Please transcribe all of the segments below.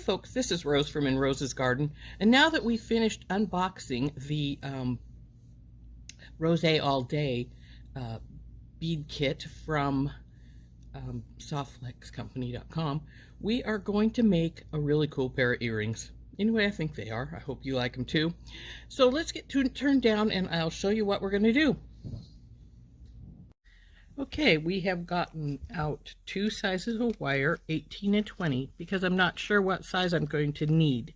folks, this is Rose from In Rose's Garden, and now that we've finished unboxing the Rose All Day bead kit from SoftFlexCompany.com, we are going to make a really cool pair of earrings. Anyway, I think they are. I hope you like them too. So let's get turned down and I'll show you what we're going to do. Okay, we have gotten out two sizes of wire, 18 and 20, because I'm not sure what size I'm going to need.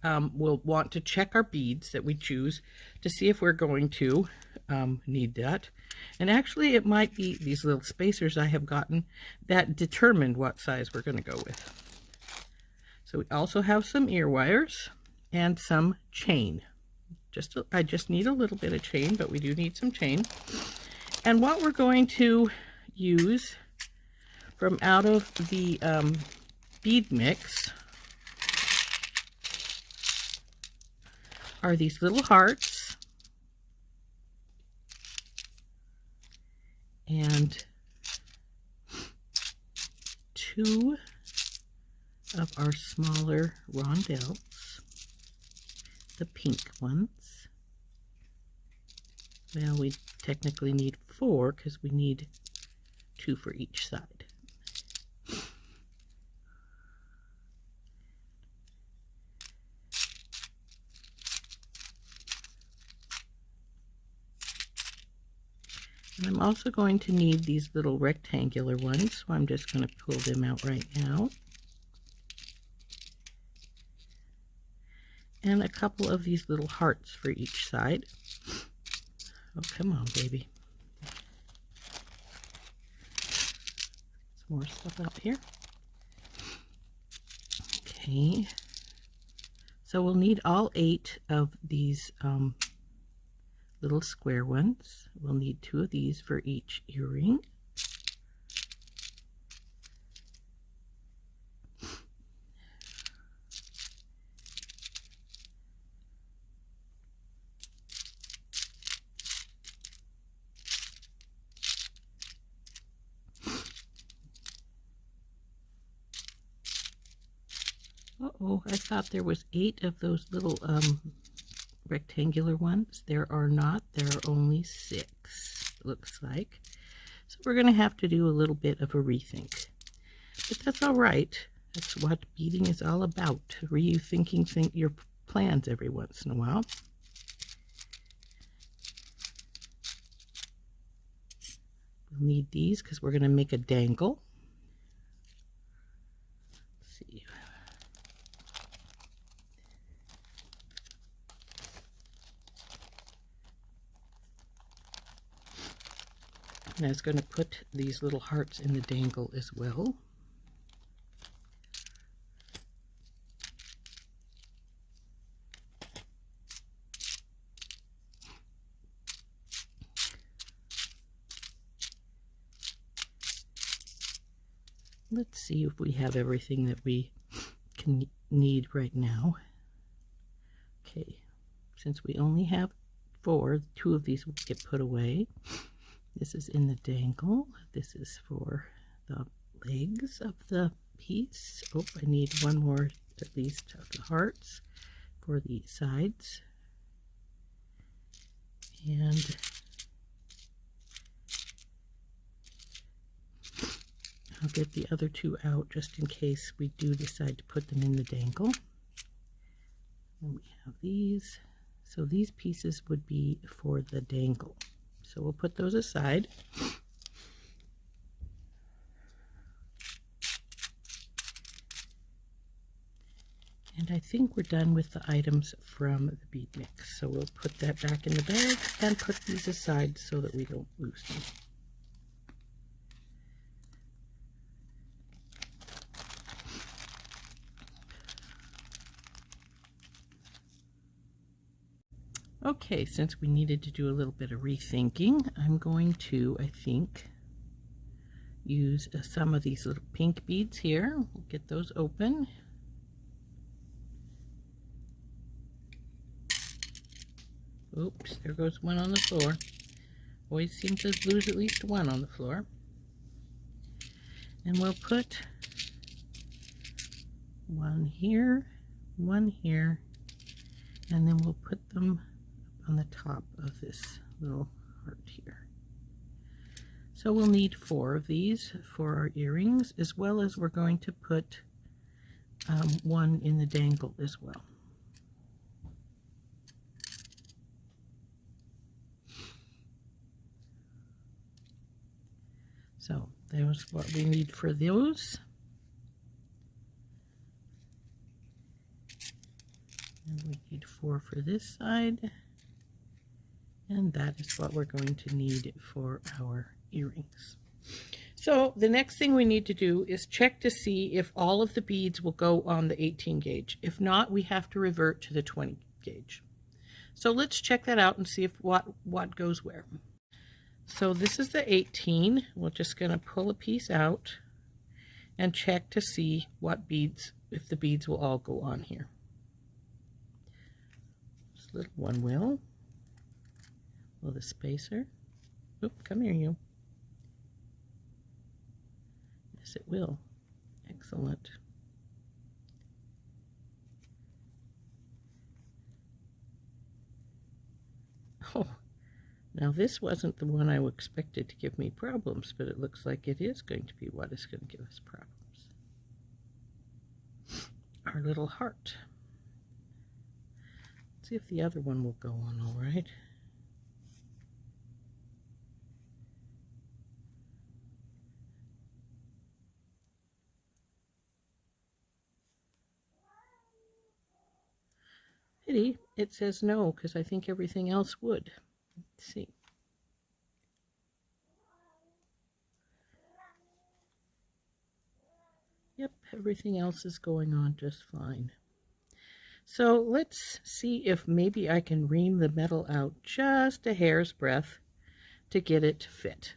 We'll want to check our beads that we choose to see if we're going to need that. And actually, it might be these little spacers I have gotten that determine what size we're going to go with. So we also have some ear wires and some chain. I just need a little bit of chain, but we do need some chain. And what we're going to use from out of the bead mix are these little hearts and two of our smaller rondelles, the pink ones. Well, we technically need 4 because we need 2 for each side. And I'm also going to need these little rectangular ones, so I'm just going to pull them out right now. And a couple of these little hearts for each side. Oh, come on, baby. Some more stuff out here. Okay. So we'll need all 8 of these little square ones. We'll need 2 of these for each earring. Uh-oh, I thought there was 8 of those little rectangular ones. There are not. There are only 6, looks like. So we're going to have to do a little bit of a rethink. But that's all right. That's what beading is all about. Rethinking your plans every once in a while. We'll need these because we're going to make a dangle. Let's see. And I was going to put these little hearts in the dangle as well. Let's see if we have everything that we can need right now. Okay, since we only have 4, 2 of these will get put away. This is in the dangle. This is for the legs of the piece. Oh, I need one more at least of the hearts for the sides. And I'll get the other 2 out just in case we do decide to put them in the dangle. And we have these. So these pieces would be for the dangle. So we'll put those aside. And I think we're done with the items from the bead mix. So we'll put that back in the bag and put these aside so that we don't lose them. Okay, since we needed to do a little bit of rethinking, I'm going to, I think, use some of these little pink beads here. We'll get those open. Oops, there goes one on the floor. Always seem to lose at least one on the floor. And we'll put one here, and then we'll put them on the top of this little heart here. So we'll need 4 of these for our earrings, as well as we're going to put one in the dangle as well. So there's what we need for those. And we need 4 for this side. And that is what we're going to need for our earrings. So the next thing we need to do is check to see if all of the beads will go on the 18 gauge. If not, we have to revert to the 20 gauge. So let's check that out and see if what goes where. So this is the 18. We're just going to pull a piece out and check to see what beads, if the beads will all go on here. This little one will the spacer. Oop, come here, you. Yes, it will. Excellent. Oh, now this wasn't the one I expected to give me problems, but it looks like it is going to be what is going to give us problems. Our little heart. Let's see if the other one will go on all right. Pity, it says no, because I think everything else would. Let's see. Yep, everything else is going on just fine. So let's see if maybe I can ream the metal out just a hair's breadth to get it to fit.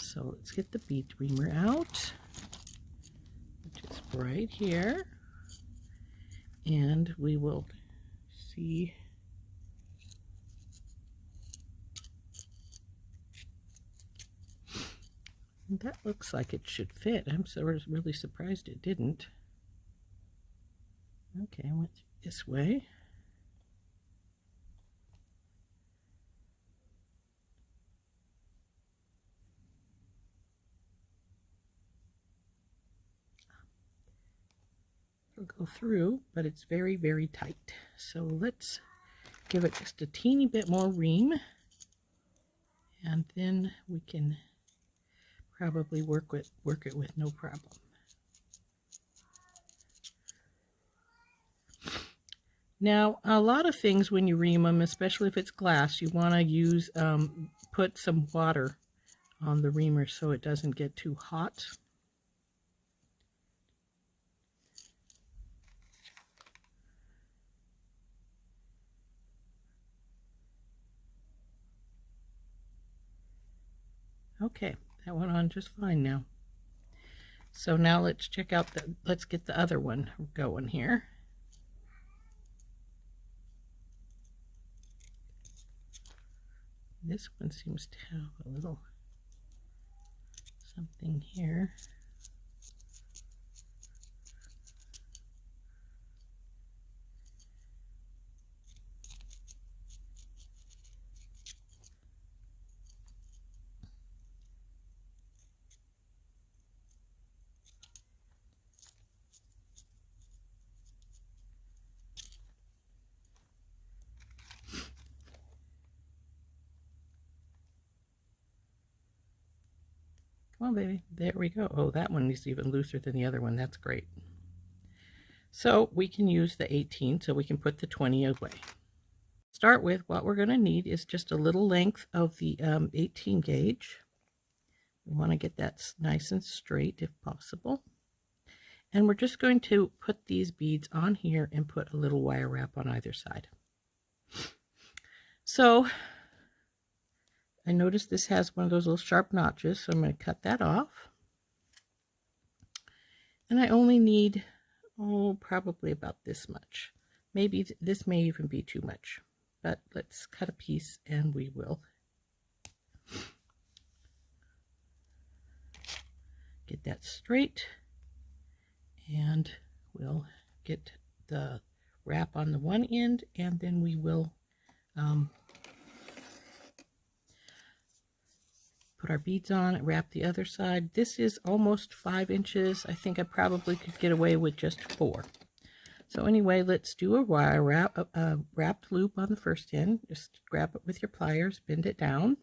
So let's get the bead reamer out, which is right here. And we will see that looks like it should fit. I'm really surprised it didn't. Okay, I went this way. It'll go through, but it's very, very tight. So let's give it just a teeny bit more ream, and then we can probably work it with no problem. Now, a lot of things when you ream them, especially if it's glass, you want to use put some water on the reamer so it doesn't get too hot. Okay, that went on just fine now. So now let's check out let's get the other one going here. This one seems to have a little something here. Come on, baby. There we go. Oh, that one is even looser than the other one. That's great. So we can use the 18, so we can put the 20 away. Start with, what we're going to need is just a little length of the 18 gauge. We want to get that nice and straight if possible. And we're just going to put these beads on here and put a little wire wrap on either side. So I noticed this has one of those little sharp notches, so I'm going to cut that off. And I only need, probably about this much. Maybe this may even be too much, but let's cut a piece and we will get that straight. And we'll get the wrap on the one end, and then we will put our beads on, wrap the other side. This is almost 5 inches. I think I probably could get away with just 4. So anyway, let's do a wire wrap, wrapped loop on the first end. Just grab it with your pliers, bend it down.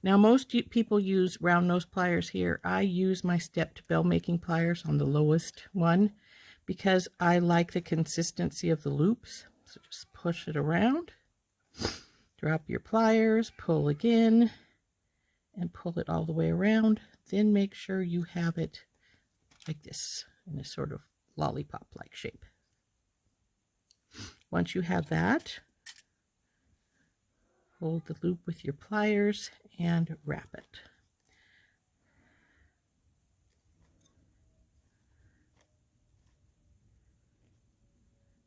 Now most people use round nose pliers here. I use my stepped bell making pliers on the lowest one because I like the consistency of the loops. So just push it around, drop your pliers, pull again, and pull it all the way around. Then make sure you have it like this in a sort of lollipop-like shape. Once you have that, hold the loop with your pliers and wrap it.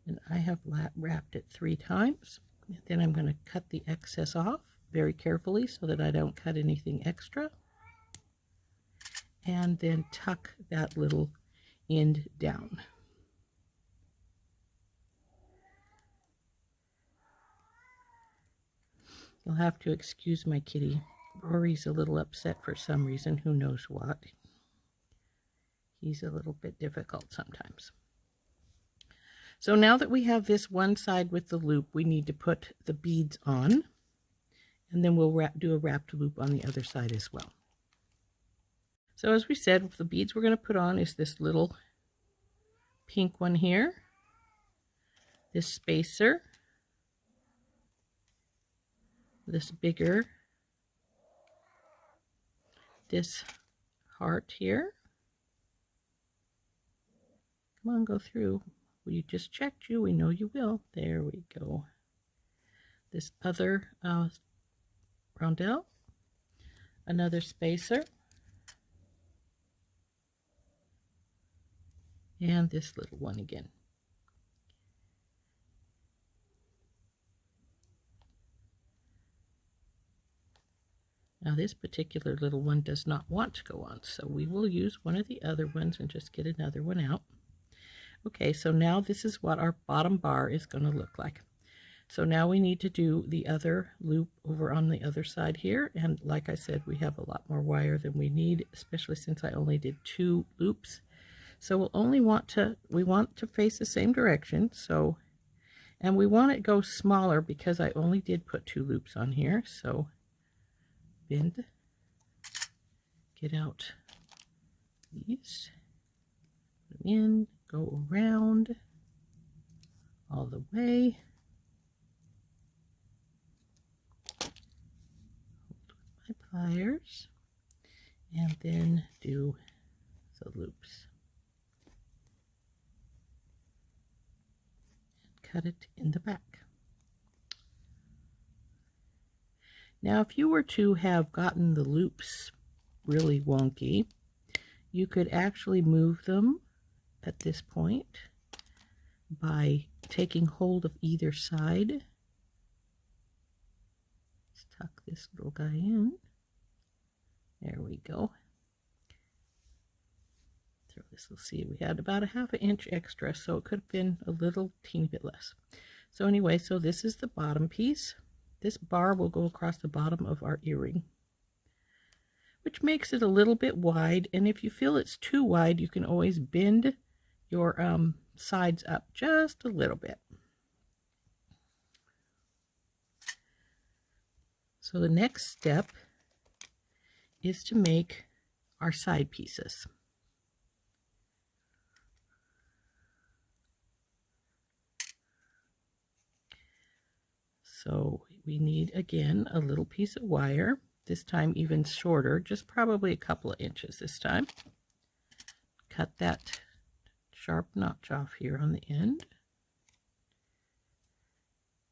And I have wrapped it 3 times. And then I'm going to cut the excess off very carefully so that I don't cut anything extra. And then tuck that little end down. You'll have to excuse my kitty. Rory's a little upset for some reason, who knows what. He's a little bit difficult sometimes. So now that we have this one side with the loop, we need to put the beads on, and then we'll do a wrapped loop on the other side as well. So as we said, the beads we're going to put on is this little pink one here, this spacer, this bigger, this heart here. Come on, go through. We just checked you. We know you will. There we go. This other rondelle, another spacer, and this little one again. Now this particular little one does not want to go on, so we will use one of the other ones and just get another one out. Okay, so now this is what our bottom bar is going to look like. So now we need to do the other loop over on the other side here, and like I said, we have a lot more wire than we need, especially since I only did 2 loops. So we'll only want to face the same direction, so, and we want it to go smaller because I only did put 2 loops on here. So bend, get out these, put them in, go around all the way, hold with my pliers, and then do the loops. Cut it in the back. Now if you were to have gotten the loops really wonky, you could actually move them at this point by taking hold of either side. Let's tuck this little guy in. There we go. Throw this, we'll see, we had about a ½ inch extra, so it could have been a little teeny bit less. So anyway, so this is the bottom piece. This bar will go across the bottom of our earring, which makes it a little bit wide, and if you feel it's too wide, you can always bend your sides up just a little bit. So the next step is to make our side pieces. So we need, again, a little piece of wire, this time even shorter, just probably a couple of inches this time. Cut that sharp notch off here on the end.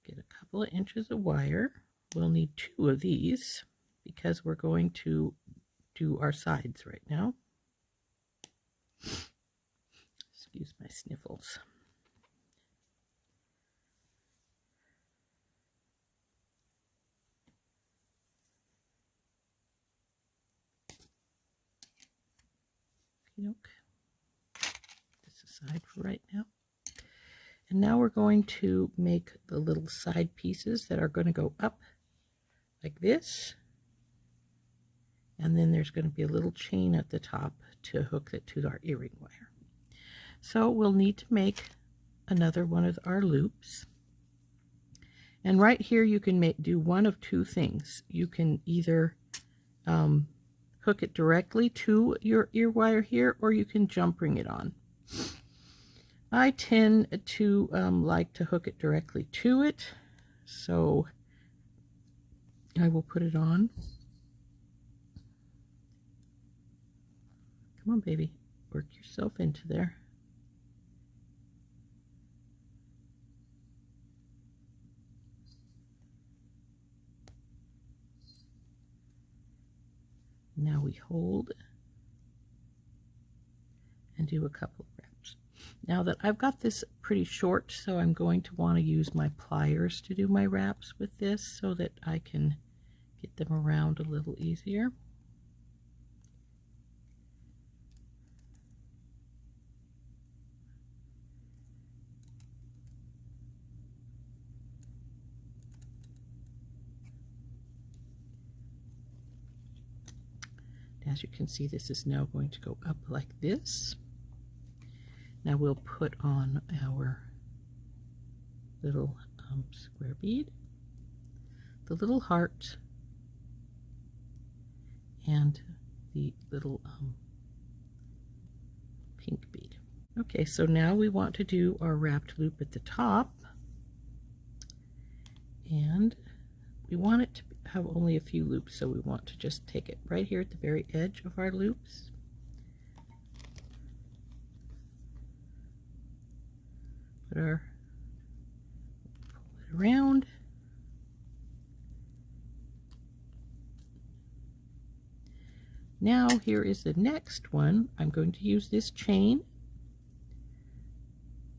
Get a couple of inches of wire. We'll need 2 of these because we're going to do our sides right now. Excuse my sniffles. Okey-doke. aside for right now. And now we're going to make the little side pieces that are going to go up like this. And then there's going to be a little chain at the top to hook it to our earring wire. So we'll need to make another one of our loops. And right here you can do one of two things. You can either hook it directly to your ear wire here, or you can jump ring it on. I tend to like to hook it directly to it, so I will put it on. Come on, baby, work yourself into there. Now we hold and do a couple of wraps. Now that I've got this pretty short, so I'm going to want to use my pliers to do my wraps with this so that I can get them around a little easier. As you can see, this is now going to go up like this. Now we'll put on our little square bead, the little heart, and the little pink bead. Okay, so now we want to do our wrapped loop at the top, and we want it to have only a few loops, so we want to just take it right here at the very edge of our loops. Pull it around. Now here is the next one. I'm going to use this chain.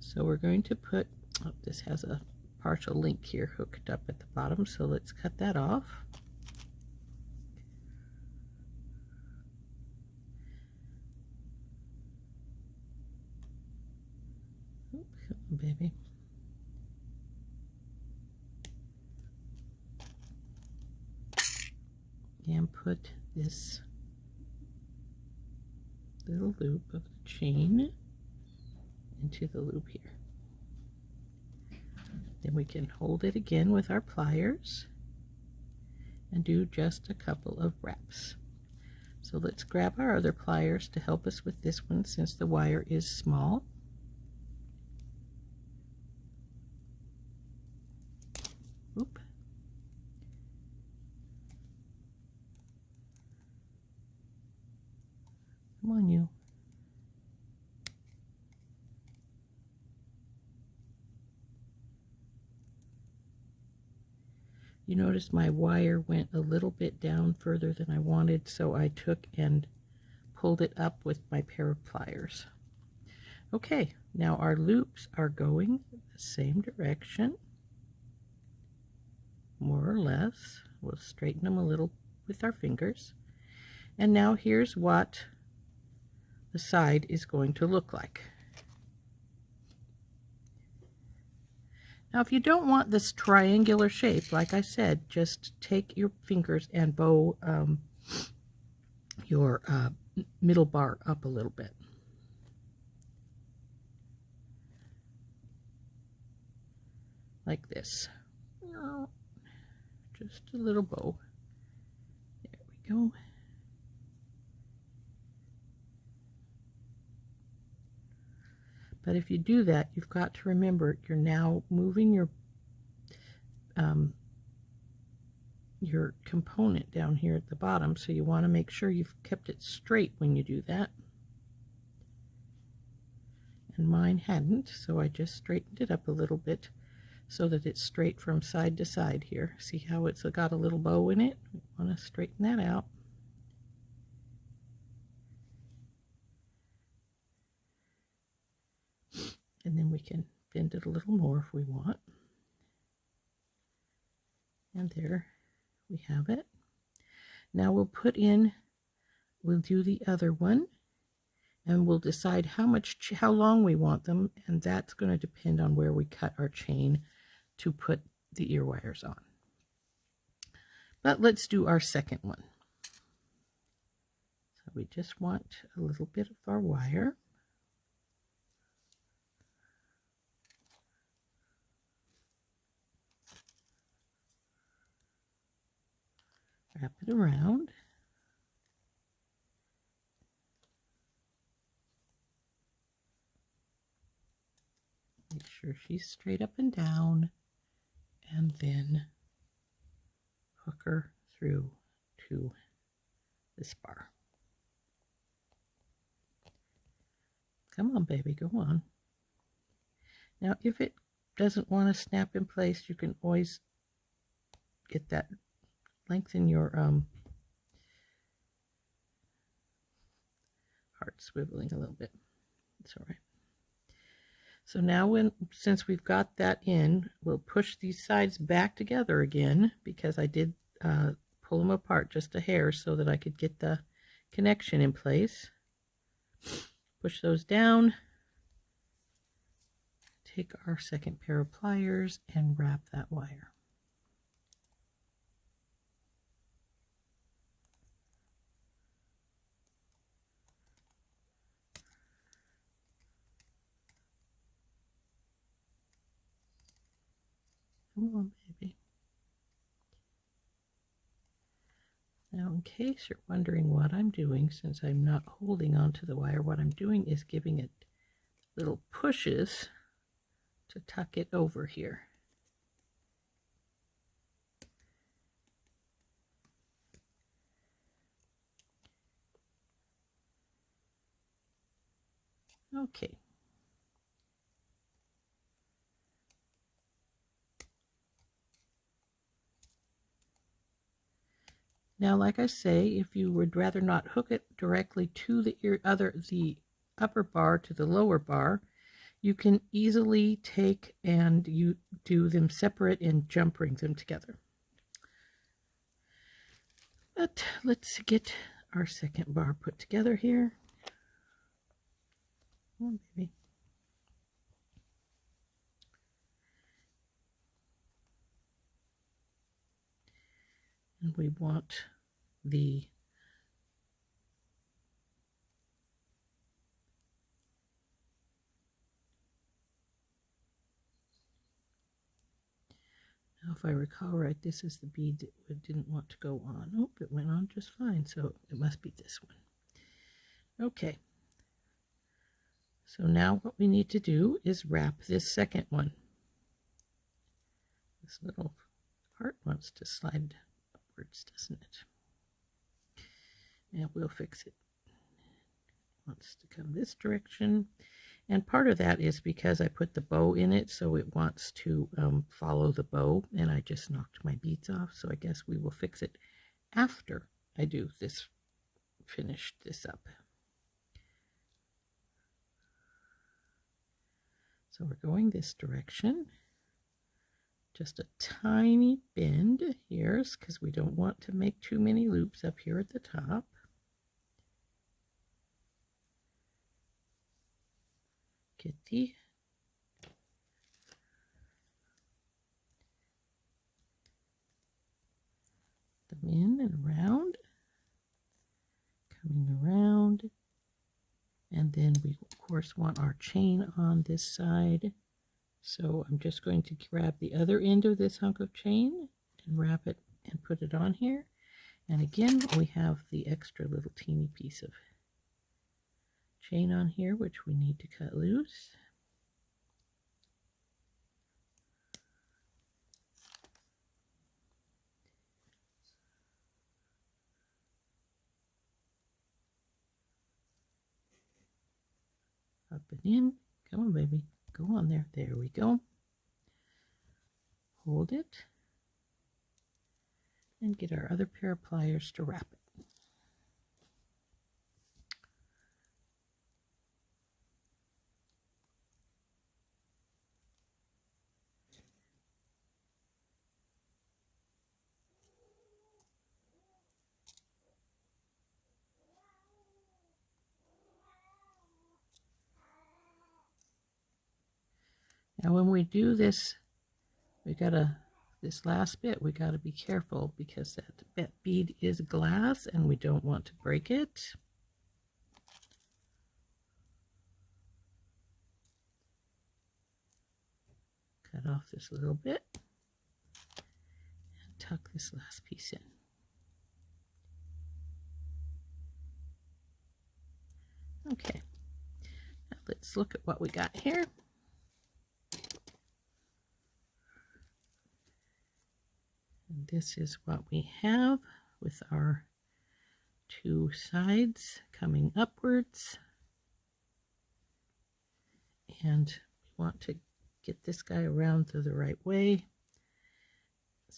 So we're going to put, oh, this has a partial link here hooked up at the bottom, so let's cut that off. Oh, come on, baby. And put this little loop of the chain into the loop here. Then we can hold it again with our pliers and do just a couple of wraps. So let's grab our other pliers to help us with this one since the wire is small. Oop. Come on, you. You notice my wire went a little bit down further than I wanted, so I took and pulled it up with my pair of pliers. Okay, now our loops are going the same direction, more or less. We'll straighten them a little with our fingers. And now here's what the side is going to look like. Now, if you don't want this triangular shape, like I said, just take your fingers and bow your middle bar up a little bit. Like this. Just a little bow. There we go. But if you do that, you've got to remember you're now moving your component down here at the bottom, so you want to make sure you've kept it straight when you do that. And mine hadn't, so I just straightened it up a little bit so that it's straight from side to side here. See how it's got a little bow in it? We want to straighten that out. And then we can bend it a little more if we want. And there we have it. Now we'll do the other one. and we'll decide how long we want them, and that's going to depend on where we cut our chain to put the ear wires on. But let's do our second one. So we just want a little bit of our wire. Wrap it around. Make sure she's straight up and down, and then hook her through to this bar. Come on, baby, go on. Now, if it doesn't want to snap in place, you can always get that, lengthen your heart swiveling a little bit. It's all right. So now since we've got that in, we'll push these sides back together again, because I did pull them apart just a hair so that I could get the connection in place. Push those down. Take our second pair of pliers and wrap that wire. Come on, baby. Now, in case you're wondering what I'm doing, since I'm not holding onto the wire, what I'm doing is giving it little pushes to tuck it over here. Okay. Now, like I say, if you would rather not hook it directly to the upper bar to the lower bar, you can easily take and you do them separate and jump ring them together. But let's get our second bar put together here. Come on, baby. And we want the now, if I recall right, this is the bead that we didn't want to go on. Oh, it went on just fine, so it must be this one. Okay. So now what we need to do is wrap this second one. This little part wants to slide upwards, doesn't it? And we'll fix it. It wants to come this direction. And part of that is because I put the bow in it, so it wants to follow the bow, and I just knocked my beads off. So I guess we will fix it after I do this, finish this up. So we're going this direction. Just a tiny bend here, because we don't want to make too many loops up here at the top. Get them in and around, coming around, and then we of course want our chain on this side. So I'm just going to grab the other end of this hunk of chain and wrap it and put it on here. And again, we have the extra little teeny piece of chain on here, which we need to cut loose. Up and in. Come on, baby. Go on there. There we go. Hold it. And get our other pair of pliers to wrap it. Now when we do this, this last bit, we gotta be careful because that bead is glass and we don't want to break it. Cut off this little bit and tuck this last piece in. Okay, now let's look at what we got here. And this is what we have with our two sides coming upwards. And we want to get this guy around to the right way.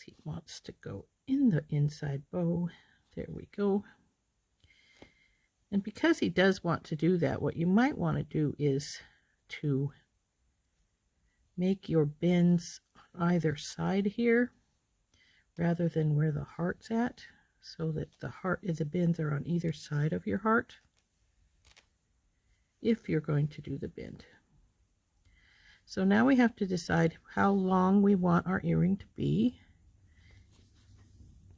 He wants to go in the inside bow. There we go. And because he does want to do that, what you might want to do is to make your bends on either side here rather than where the heart's at, so that the bends are on either side of your heart if you're going to do the bend. So now we have to decide how long we want our earring to be,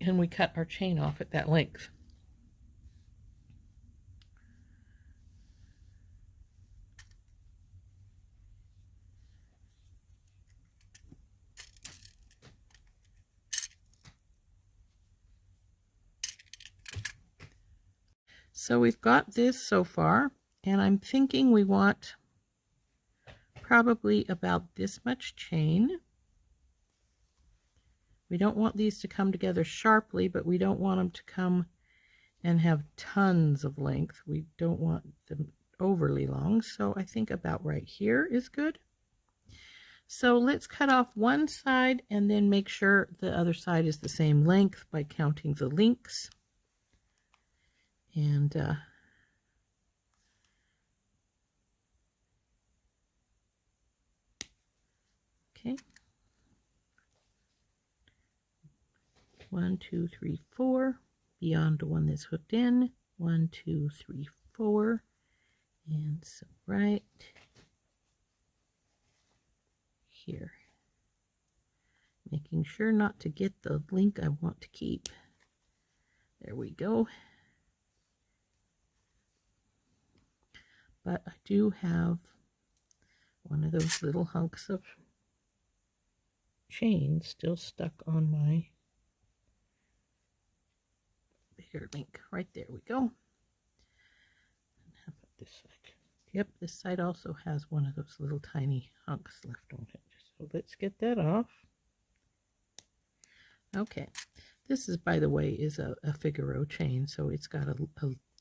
and we cut our chain off at that length. So we've got this so far, and I'm thinking we want probably about this much chain. We don't want these to come together sharply, but we don't want them to come and have tons of length. We don't want them overly long, so I think about right here is good. So let's cut off one side and then make sure the other side is the same length by counting the links. And okay, 1, 2, 3, 4 beyond the one that's hooked in. 1, 2, 3, 4, and so right here, making sure not to get the link I want to keep. There we go. But I do have one of those little hunks of chain still stuck on my bigger link. Right there we go. And how about this side? Yep, this side also has one of those little tiny hunks left on it. So let's get that off. Okay, this is, by the way, is a Figaro chain, so it's got a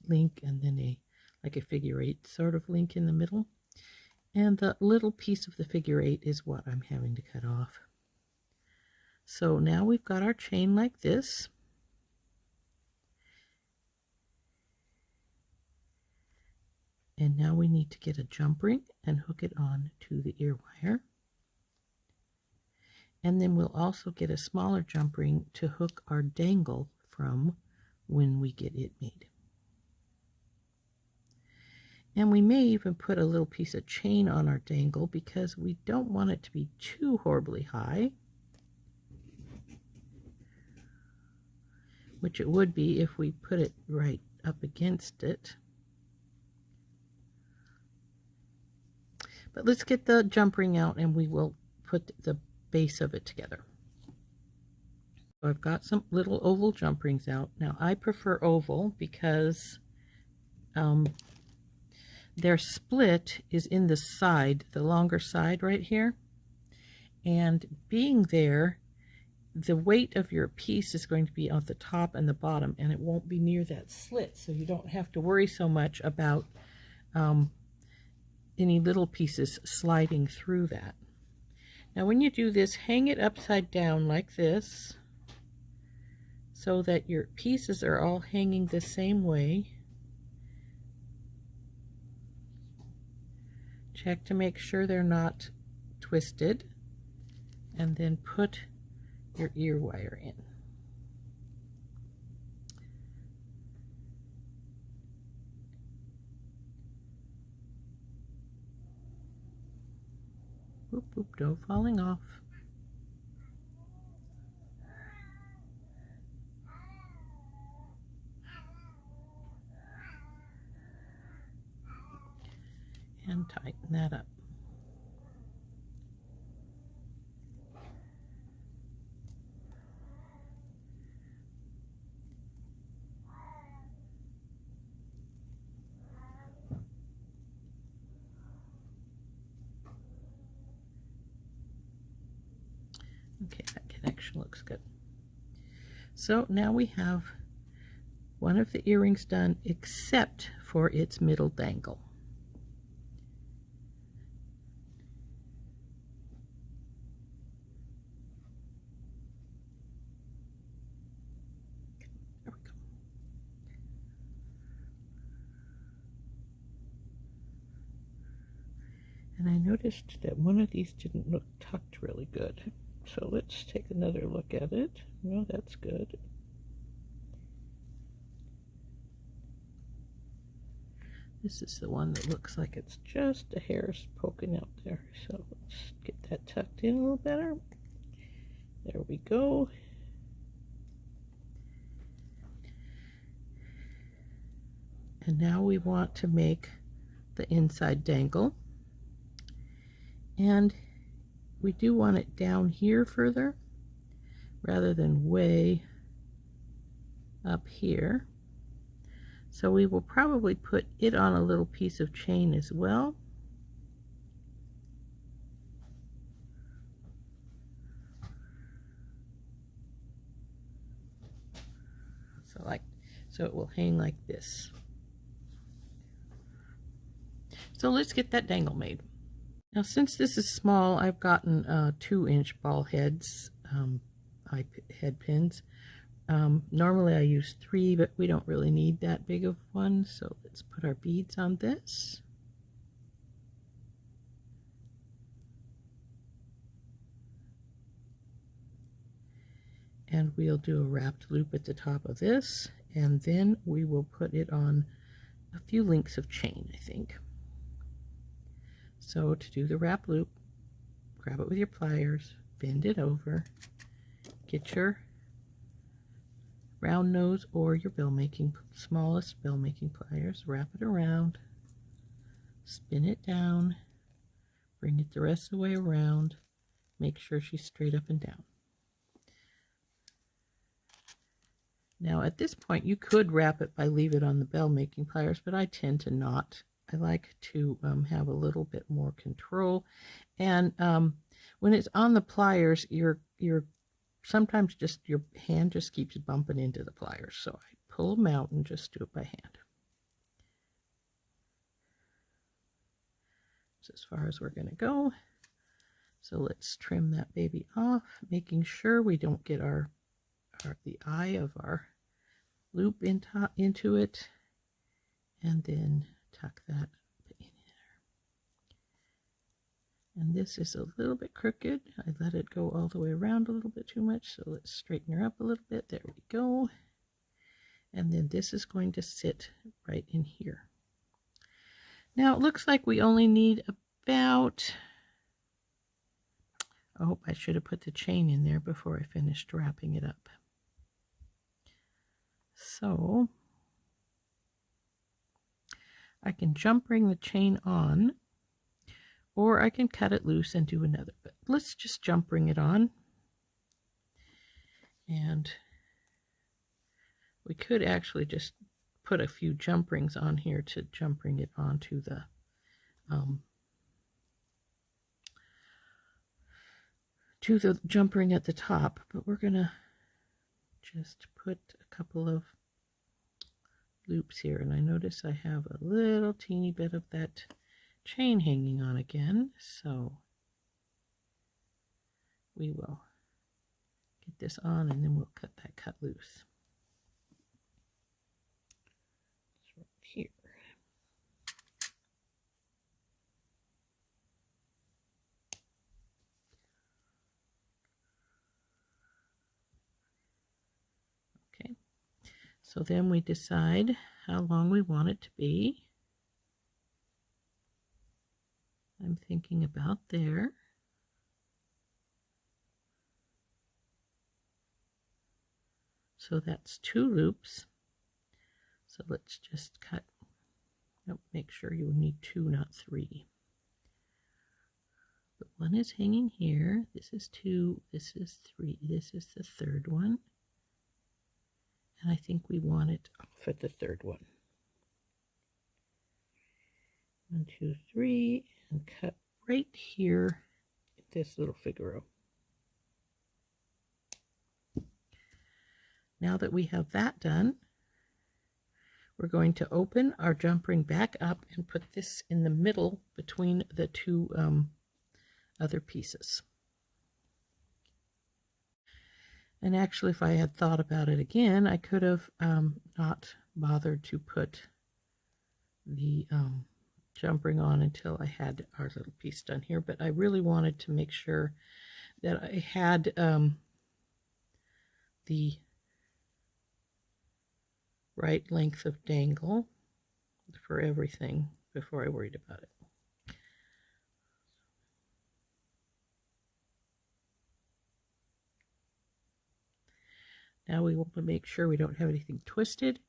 link and then like a figure 8 sort of link in the middle, and the little piece of the figure 8 is what I'm having to cut off. So now we've got our chain like this, and now we need to get a jump ring and hook it on to the ear wire, and then we'll also get a smaller jump ring to hook our dangle from when we get it made. And we may even put a little piece of chain on our dangle because we don't want it to be too horribly high, which it would be if we put it right up against it. But let's get the jump ring out and we will put the base of it together. So I've got some little oval jump rings out. Now I prefer oval because their split is in the side, the longer side right here. And being there, the weight of your piece is going to be on the top and the bottom, and it won't be near that slit, so you don't have to worry so much about any little pieces sliding through that. Now when you do this, hang it upside down like this so that your pieces are all hanging the same way. Check to make sure they're not twisted, and then put your ear wire in. Whoop, whoop, no falling off. And tighten that up. Okay, that connection looks good. So now we have one of the earrings done, except for its middle dangle. There we go. And I noticed that one of these didn't look tucked really good. So let's take another look at it. No, that's good. This is the one that looks like it's just a hair's poking out there. So let's get that tucked in a little better. There we go. And now we want to make the inside dangle. And we do want it down here further rather than way up here. So we will probably put it on a little piece of chain as well. So it will hang like this. So let's get that dangle made. Now, since this is small, I've gotten 2-inch ball heads, head pins. Normally I use 3, but we don't really need that big of one. So let's put our beads on this. And we'll do a wrapped loop at the top of this, and then we will put it on a few links of chain, I think. So to do the wrap loop, grab it with your pliers, bend it over, get your round nose or your smallest bell making pliers, wrap it around, spin it down, bring it the rest of the way around, make sure she's straight up and down. Now at this point you could wrap it by leave it on the bell making pliers, but I tend to not. I like to have a little bit more control, and when it's on the pliers, you're sometimes just your hand just keeps bumping into the pliers, so I pull them out and just do it by hand. That's as far as we're going to go. So let's trim that baby off, making sure we don't get the eye of our loop into it, and then tuck that in there. And this is a little bit crooked. I let it go all the way around a little bit too much, so let's straighten her up a little bit. There we go. And then this is going to sit right in here. Now it looks like we only need about, oh, I should have put the chain in there before I finished wrapping it up. So I can jump ring the chain on, or I can cut it loose and do another, but let's just jump ring it on. And we could actually just put a few jump rings on here to jump ring it onto the jump ring at the top, but we're gonna just put a couple of loops here, and I notice I have a little teeny bit of that chain hanging on again, so we will get this on and then we'll cut that cut loose. It's right here. Okay, so then we decide how long we want it to be. I'm thinking about there. So that's 2 loops. So let's just cut, make sure you need 2, not 3. But 1 is hanging here. This is 2, this is 3, this is the 3rd one. And I think we want it off at the 3rd one. 1, 2, 3, and cut right here at this little figaro. Now that we have that done, we're going to open our jump ring back up and put this in the middle between the 2 other pieces. And actually, if I had thought about it again, I could have not bothered to put the jump ring on until I had our little piece done here, but I really wanted to make sure that I had the right length of dangle for everything before I worried about it. Now we want to make sure we don't have anything twisted.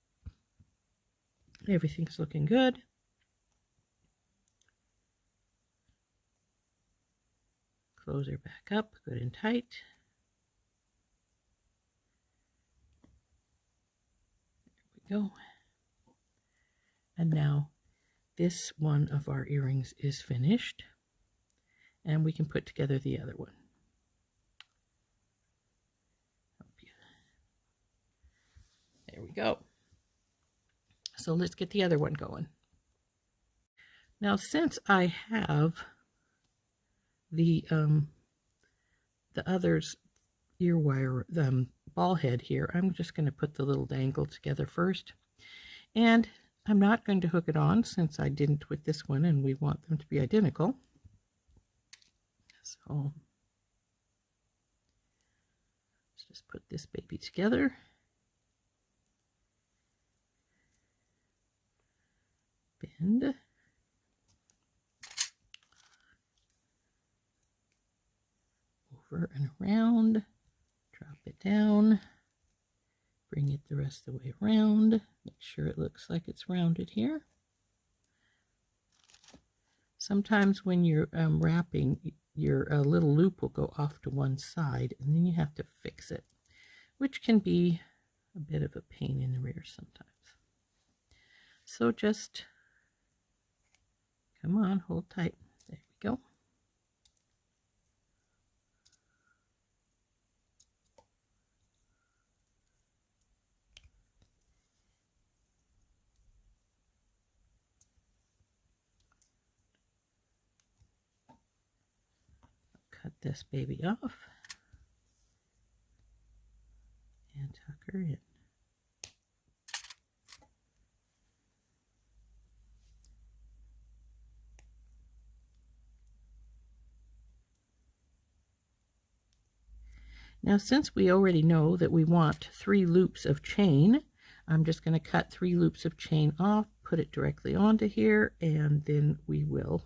Everything's looking good. Close her back up, good and tight. There we go. And now this one of our earrings is finished, and we can put together the other one. There we go. So let's get the other one going. Now, since I have the other's ear wire, ball head here, I'm just going to put the little dangle together first. And I'm not going to hook it on since I didn't with this one, and we want them to be identical. So let's just put this baby together. Bend. Over and around. Drop it down. Bring it the rest of the way around. Make sure it looks like it's rounded here. Sometimes when you're wrapping, your little loop will go off to one side, and then you have to fix it, which can be a bit of a pain in the rear sometimes. So just come on, hold tight. There we go. Cut this baby off and tuck her in. Now, since we already know that we want 3 loops of chain, I'm just going to cut 3 loops of chain off, put it directly onto here, and then we will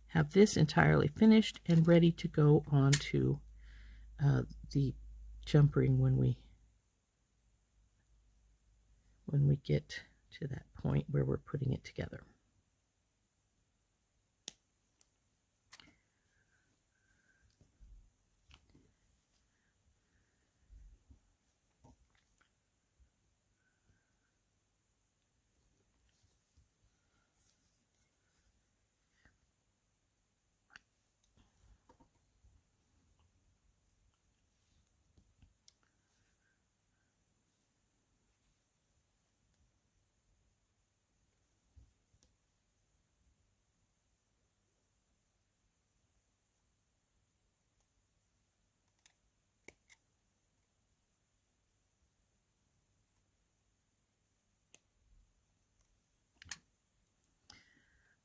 have this entirely finished and ready to go onto the jump ring when we get to that point where we're putting it together.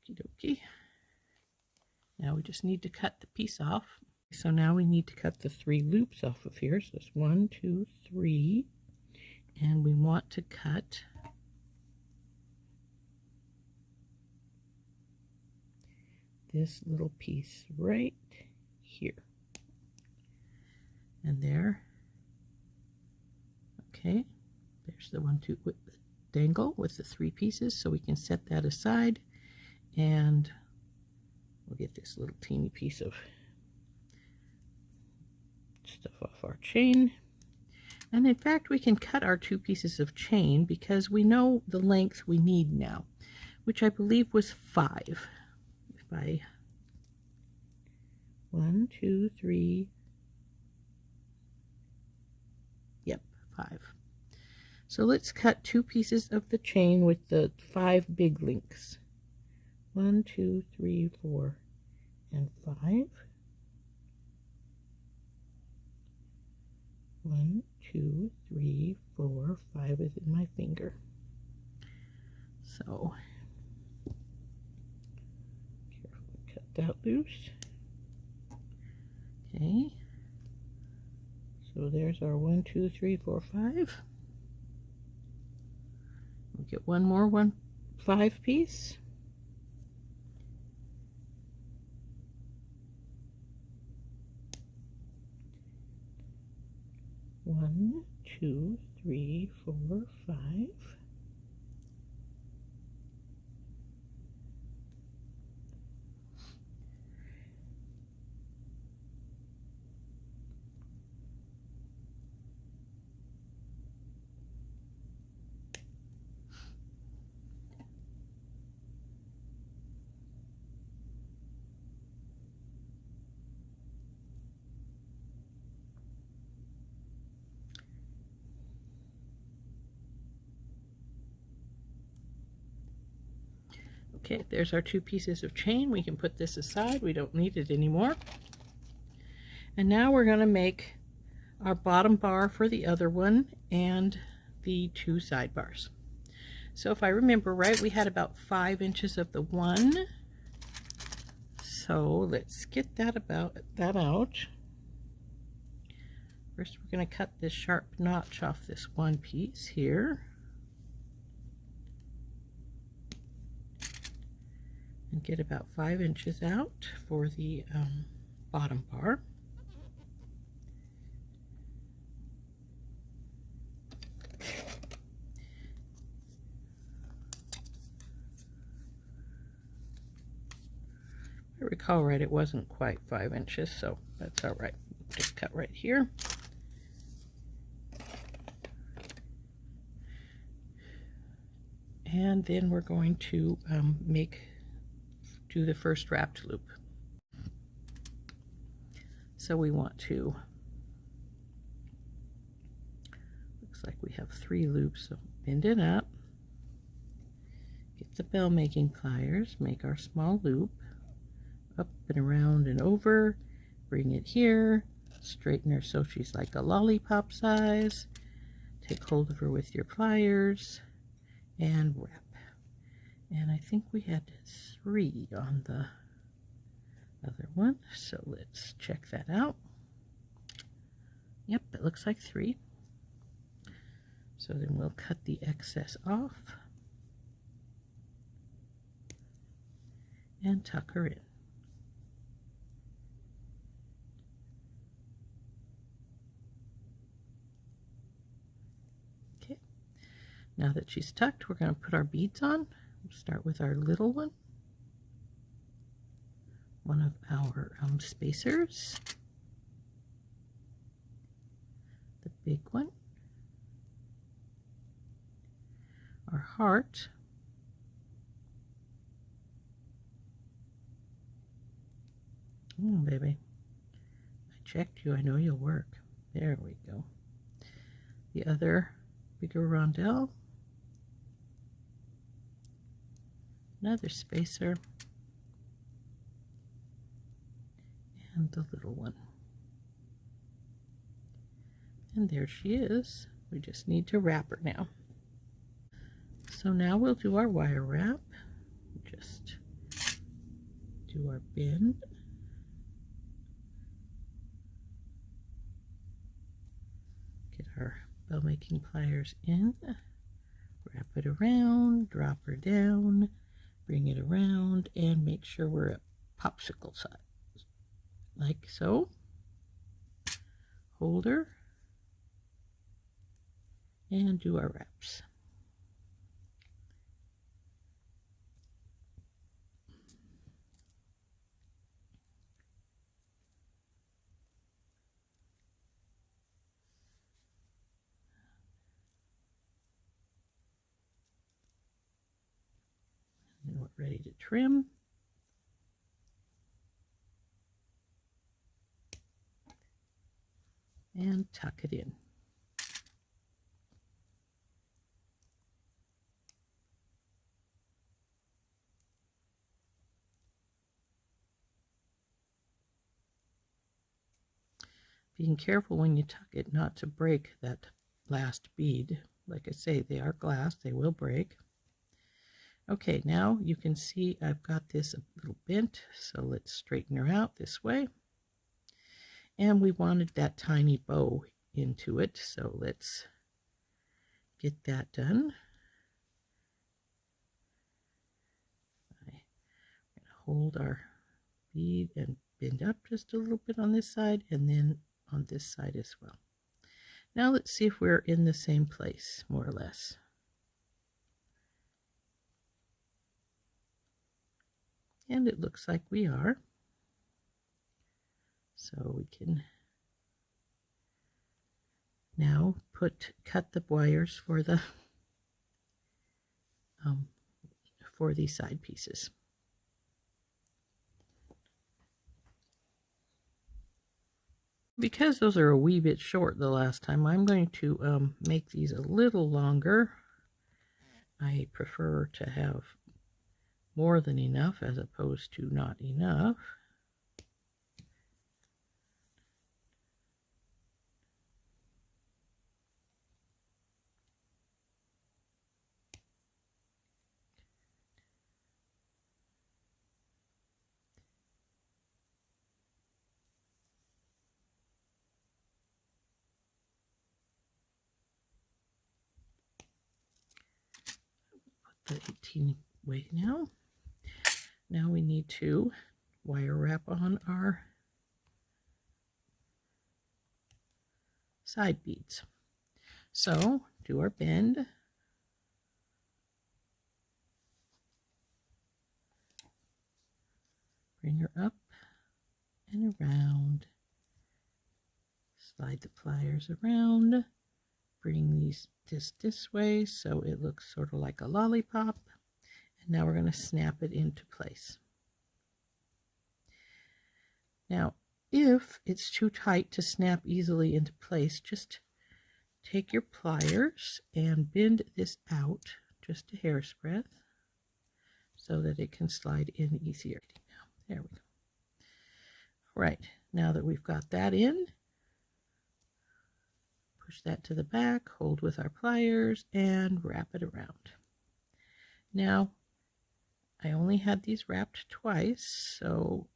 Okie dokie. Now we just need to cut the piece off. So now we need to cut the 3 loops off of here. So it's 1, 2, 3. And we want to cut this little piece right here. And there Okay, there's the one with the dangle with the 3 pieces, so we can set that aside, and we'll get this little teeny piece of stuff off our chain. And in fact, we can cut our 2 pieces of chain because we know the length we need now, which I believe was 5. If I 1, 2, 3, yep, 5. So let's cut 2 pieces of the chain with the 5 big links. 1, 2, 3, 4, and 5. 1, 2, 3, 4, 5 is in my finger. So carefully cut that loose. Okay. So there's our 1, 2, 3, 4, 5. We'll get one more 5 piece. One, 2, 3, 4, 5. Okay, there's our 2 pieces of chain. We can put this aside. We don't need it anymore. And now we're going to make our bottom bar for the other one and the 2 side bars. So if I remember right, we had about 5 inches of the one. So let's get that out. First, we're going to cut this sharp notch off this one piece here. And get about 5 inches out for the bottom bar. If I recall right, it wasn't quite 5 inches, so that's all right. Just cut right here. And then we're going to do the first wrapped loop. So we want to, looks like we have 3 loops, so bend it up, get the bell making pliers, make our small loop, up and around and over, bring it here, straighten her so she's like a lollipop size, take hold of her with your pliers, and wrap. And I think we had 3 on the other one, so let's check that out. Yep, it looks like 3. So then we'll cut the excess off and tuck her in. Okay, now that she's tucked, we're going to put our beads on. We'll start with our little one of our spacers, the big one, our heart, baby, I checked you, I know you'll work. There we go. The other bigger rondelle, another spacer, and the little one. And there she is. We just need to wrap her now. So now we'll do our wire wrap. Just do our bend. Get our bell making pliers in. Wrap it around, drop her down, bring it around, and make sure we're at popsicle size. Like so. Hold her and do our wraps. And we're ready to trim. And tuck it in. Being careful when you tuck it not to break that last bead. Like I say, they are glass, they will break. Okay, now you can see I've got this a little bent, so let's straighten her out this way. And we wanted that tiny bow into it, so let's get that done. I'm going to hold our bead and bend up just a little bit on this side and then on this side as well. Now let's see if we're in the same place, more or less. And it looks like we are. So we can now cut the wires for these side pieces. Because those are a wee bit short the last time, I'm going to make these a little longer. I prefer to have more than enough as opposed to not enough. Put the 18 away now. Now we need to wire wrap on our side beads. So do our bend. Bring her up and around. Slide the pliers around. Bring these this way so it looks sort of like a lollipop. And now we're going to snap it into place. Now, if it's too tight to snap easily into place, just take your pliers and bend this out just a hair's breadth so that it can slide in easier. There we go. All right, now that we've got that in, push that to the back, hold with our pliers, and wrap it around. Now, I only had these wrapped twice, so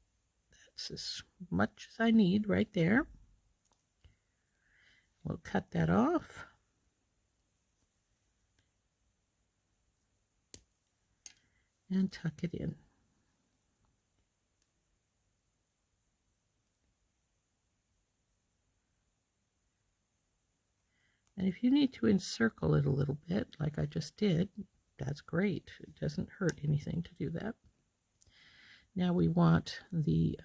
that's as much as I need right there. We'll cut that off. And tuck it in. And if you need to encircle it a little bit, like I just did, that's great. It doesn't hurt anything to do that. Now we want the,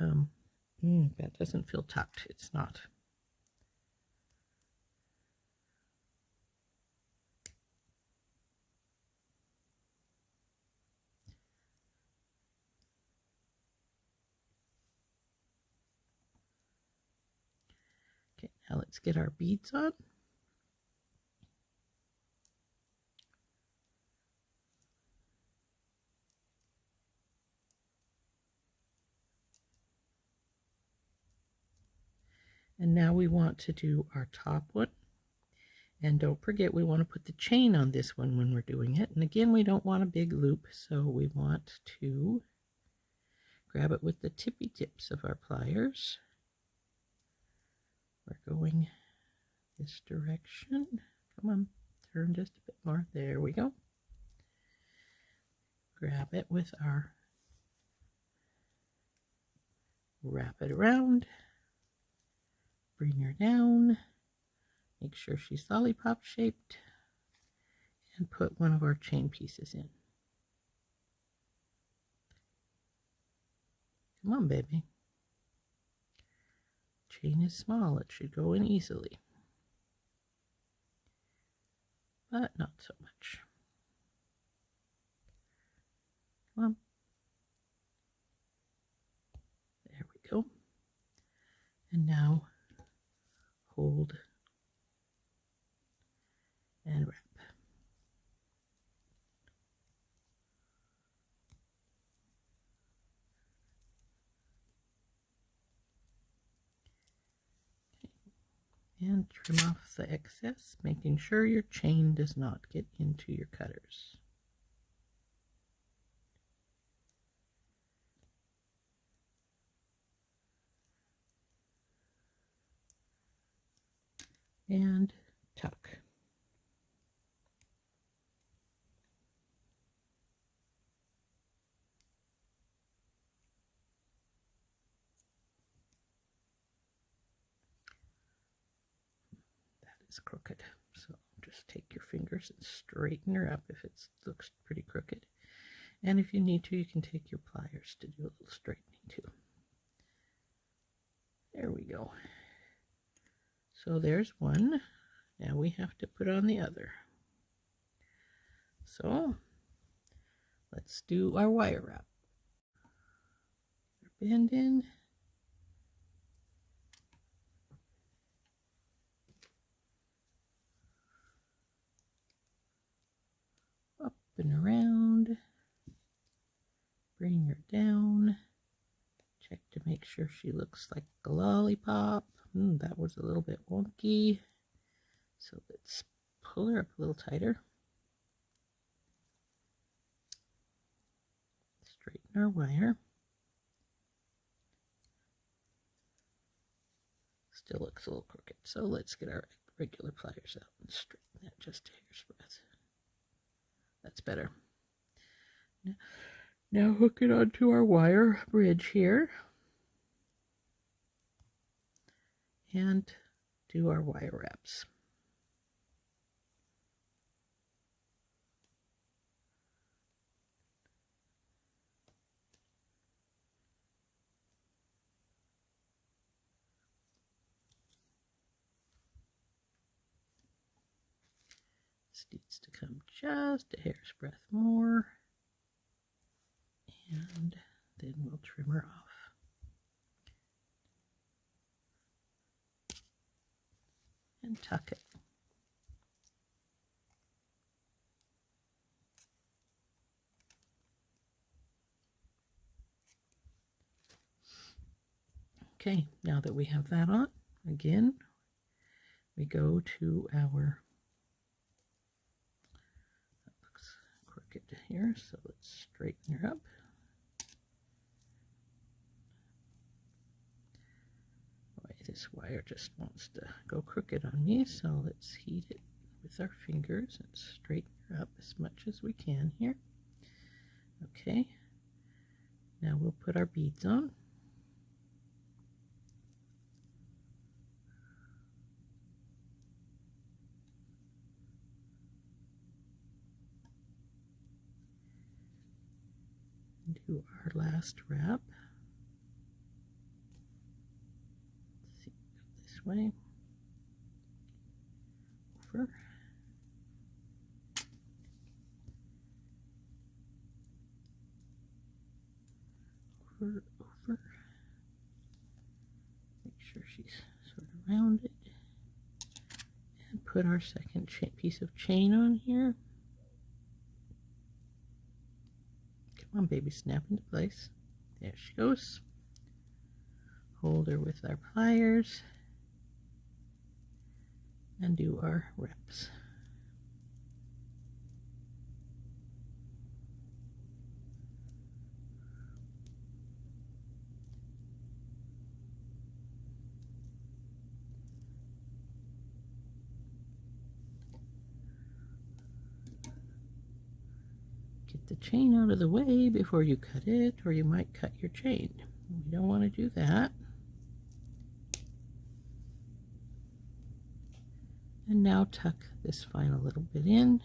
that doesn't feel tucked. It's not. Okay, now let's get our beads on. And now we want to do our top one. And don't forget, we want to put the chain on this one when we're doing it. And again, we don't want a big loop, so we want to grab it with the tippy tips of our pliers. We're going this direction. Come on, turn just a bit more. There we go. Grab it with our, wrap it around. Bring her down. Make sure she's lollipop shaped. and put one of our chain pieces in. Come on, baby. Chain is small, it should go in easily, but not so much. Come on. There we go. And now hold and wrap. And trim off the excess, making sure your chain does not get into your cutters. And tuck. Crooked, so just take your fingers and straighten her up if it looks pretty crooked, and if you need to, you can take your pliers to do a little straightening too. There we go. So there's one. Now we have to put on the other. So let's do our wire wrap. Bend in. And around, bring her down, check to make sure she looks like a lollipop. That was a little bit wonky, so let's pull her up a little tighter. Straighten our wire. Still looks a little crooked, so let's get our regular pliers out and straighten that just a hair's breadth. That's better. Now hook it onto our wire bridge here and do our wire wraps. This needs to come just a hair's breadth more, and then we'll trim her off. And tuck it. Okay, now that we have that on, again, we go to our here, so let's straighten her up. Boy, this wire just wants to go crooked on me, so let's heat it with our fingers and straighten her up as much as we can here. Okay, now we'll put our beads on. Do our last wrap. Let's see, go this way, over, over. Make sure she's sort of rounded, and put our second piece of chain on here. Come on, baby, snap into place. There she goes. Hold her with our pliers and do our wraps. The chain out of the way before you cut it, or you might cut your chain. We don't want to do that. And now tuck this final little bit in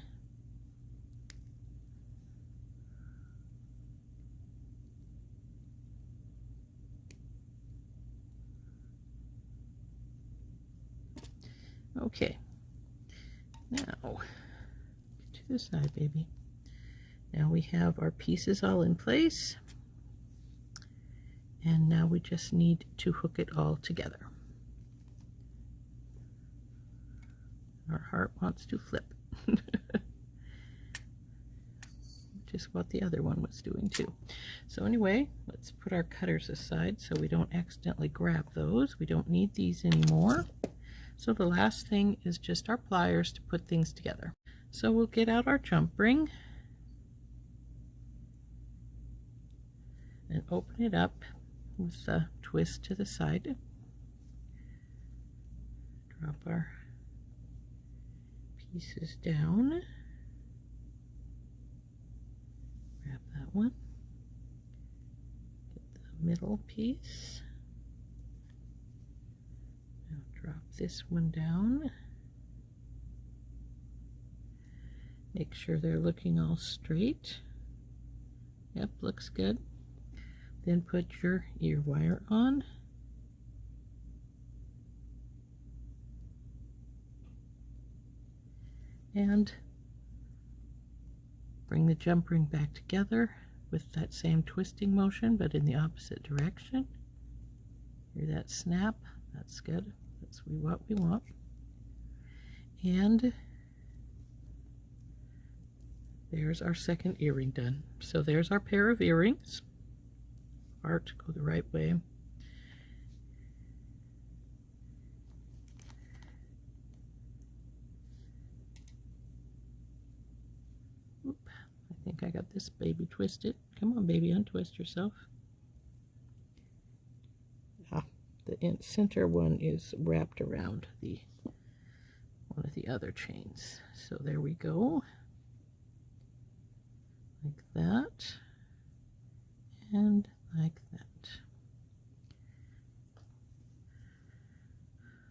Okay, now get to the side, baby. Now we have our pieces all in place, and now we just need to hook it all together. Our heart wants to flip. Which is what the other one was doing too. So anyway, let's put our cutters aside so we don't accidentally grab those. We don't need these anymore. So the last thing is just our pliers to put things together. So we'll get out our jump ring and open it up with a twist to the side. Drop our pieces down. Grab that one. Get the middle piece. Now drop this one down. Make sure they're looking all straight. Yep, looks good. Then put your ear wire on. And bring the jump ring back together with that same twisting motion, but in the opposite direction. Hear that snap? That's good. That's what we want. And there's our second earring done. So there's our pair of earrings. Heart, go the right way. Oop, I think I got this baby twisted. Come on, baby, untwist yourself. Ah, the center one is wrapped around one of the other chains. So there we go. Like that. And like that.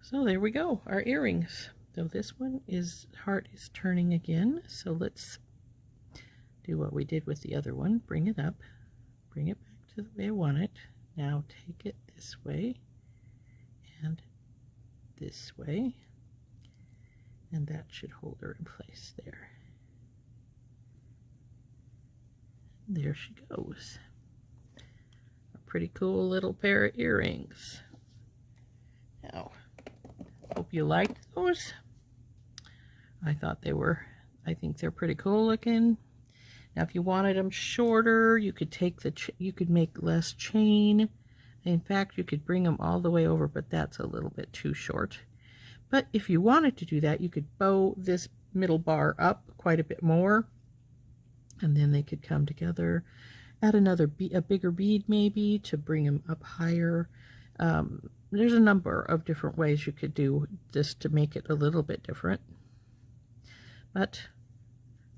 So there we go, our earrings. So this one is heart is turning again. So let's do what we did with the other one. Bring it up, bring it back to the way I want it. Now take it this way and this way, and that should hold her in place there. There she goes. A pretty cool little pair of earrings. Now, hope you liked those. I think they're pretty cool looking. Now, if you wanted them shorter, you could you could make less chain. In fact, you could bring them all the way over, but that's a little bit too short. But if you wanted to do that, you could bow this middle bar up quite a bit more, and then they could come together. Add a bigger bead maybe to bring them up higher. There's a number of different ways you could do this to make it a little bit different. But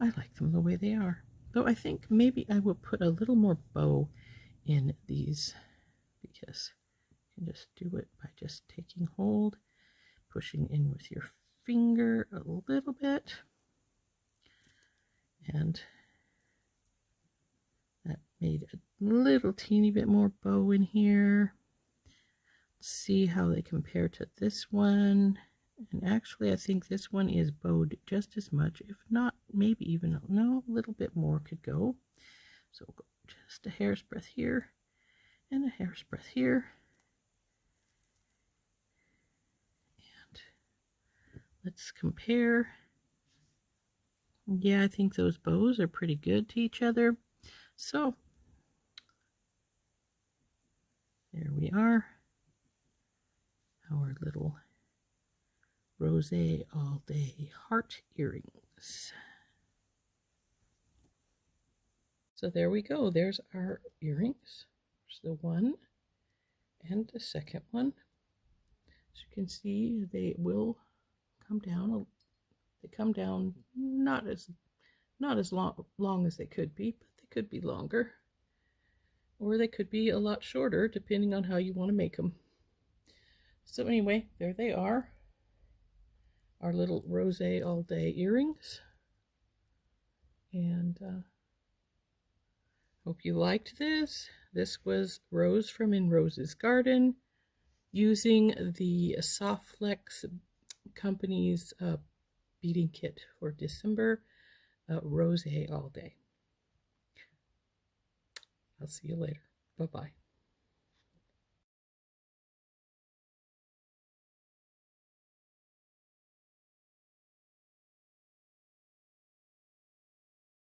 I like them the way they are. Though I think maybe I will put a little more bow in these, because you can just do it by just taking hold, pushing in with your finger a little bit, and that made a little teeny bit more bow in here. Let's see how they compare to this one. And actually, I think this one is bowed just as much, if not, maybe even, no, a little bit more could go. So we'll go just a hair's breadth here and a hair's breadth here. And let's compare. Yeah, I think those bows are pretty good to each other. So there we are. Our little Rose All Day heart earrings. So there we go. There's our earrings. There's the one and the second one. As you can see, they will come down. They come down not as long as they could be, but they could be longer, or they could be a lot shorter, depending on how you want to make them. So anyway, there they are. Our little Rose All Day earrings. And hope you liked this. This was Rose from In Rose's Garden, using the SoftFlex Company's beading kit for December, Rose all day. I'll see you later. Bye-bye.